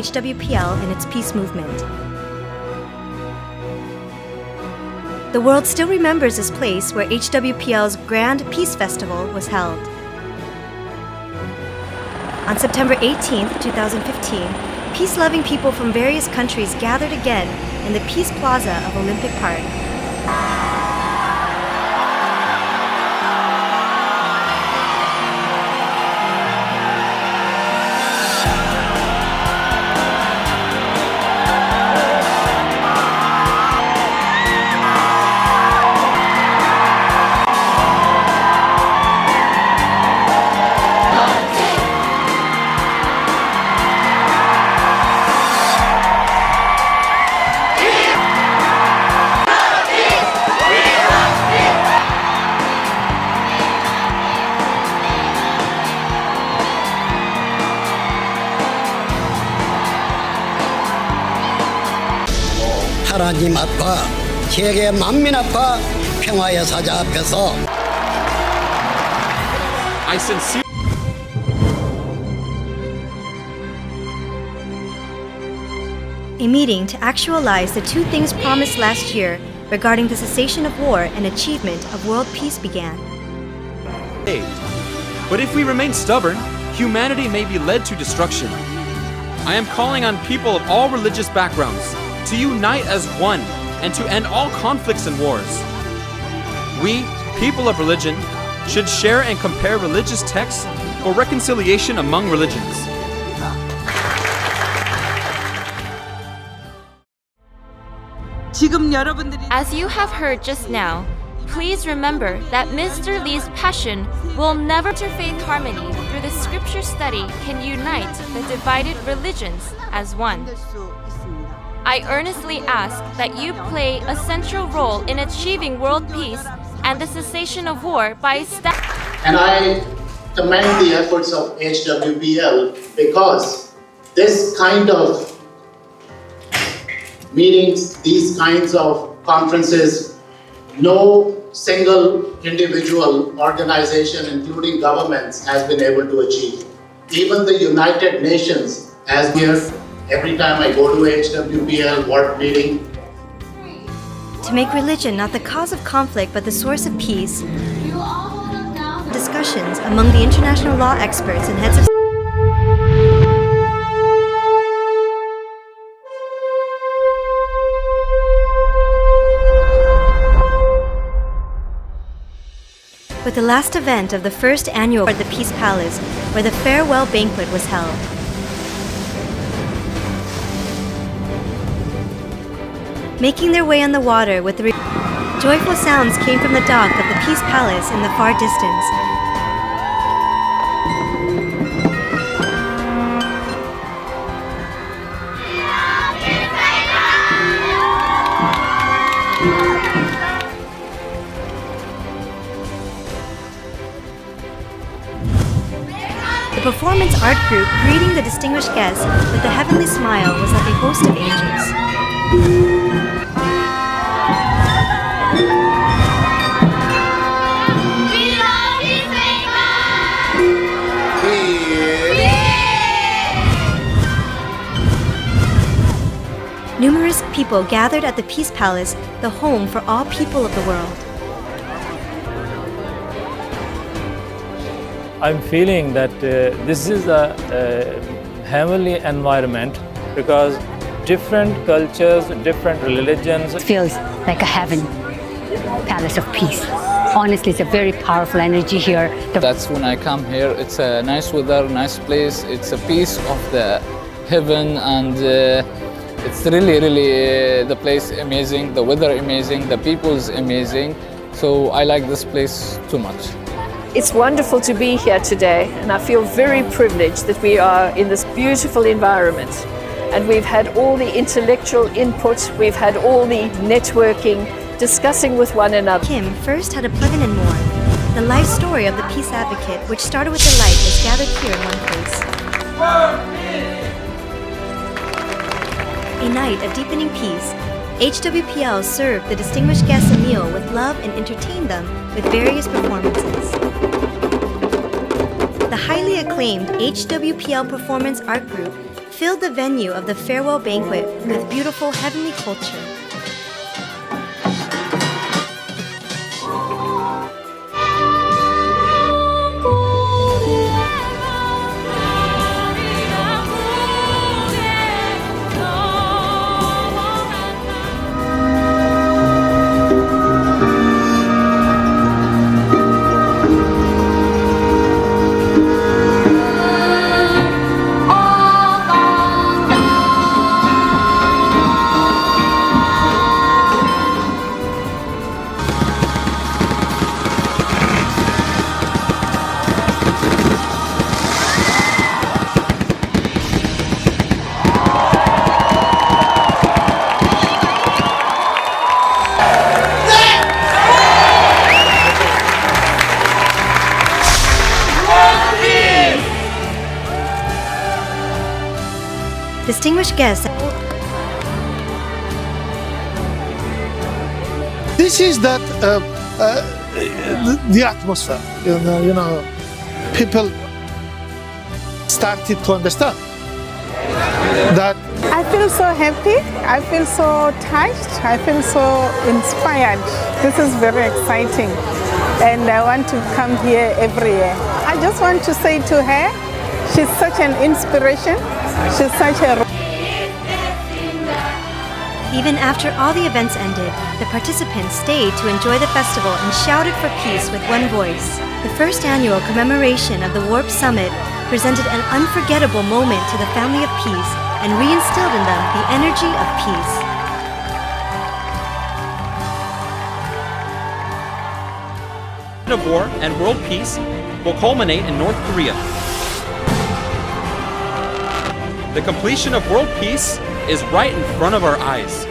HWPL and its peace movement. The world still remembers this place where HWPL's Grand Peace Festival was held. On September 18, 2015, peace-loving people from various countries gathered again in the Peace Plaza of Olympic Park. 하나님 앞과 세계 만민 앞과 평화의 사자 앞에서 I sincerely A meeting to actualize the two things promised last year regarding the cessation of war and achievement of world peace began. But if we remain stubborn, humanity may be led to destruction. I am calling on people of all religious backgrounds to unite as one and to end all conflicts and wars. We, people of religion, should share and compare religious texts for reconciliation among religions. As you have heard just now, please remember that Mr. Lee's passion will never interfaith harmony through the scripture study can unite the divided religions as one. I earnestly ask that you play a central role in achieving world peace and the cessation of war by And I commend the efforts of HWPL because this kind of meetings, these kinds of conferences, no single individual organization, including governments, has been able to achieve. Even the United Nations, as here, every time I go to HWPL world meeting. To make religion not the cause of conflict but the source of peace, discussions among the international law experts and heads of with the last event of the first annual at the Peace Palace, where the farewell banquet was held. Making their way on the water with the joyful sounds came from the dock of the Peace Palace in the far distance. The performance art group greeting the distinguished guests with a heavenly smile was like a host of angels. Numerous people gathered at the Peace Palace, the home for all people of the world. I'm feeling that this is a heavenly environment because different cultures, different religions. It feels like a heaven, palace of peace. Honestly, it's a very powerful energy here. That's when I come here. It's a nice weather, nice place. It's a piece of the heaven, and it's really the place amazing, the weather amazing, the people's amazing. So I like this place too much. It's wonderful to be here today, and I feel very privileged that we are in this beautiful environment. And we've had all the intellectual input, we've had all the networking, discussing with one another. Kim first had a plug-in and more. The life story of the peace advocate, which started with the light, is gathered here in one place. A night of deepening peace, HWPL served the distinguished guests a meal with love and entertained them with various performances. The highly acclaimed HWPL Performance Art Group filled the venue of the farewell banquet with beautiful heavenly culture. Distinguished guests, this is that the atmosphere. You know, people started to understand that. I feel so happy. I feel so touched. I feel so inspired. This is very exciting, and I want to come here every year. I just want to say to her, she's such an inspiration. She's such a... Even after all the events ended, the participants stayed to enjoy the festival and shouted for peace with one voice. The first annual commemoration of the Warp Summit presented an unforgettable moment to the family of peace and reinstilled in them the energy of peace. Of war and world peace will culminate in North Korea. The completion of world peace is right in front of our eyes.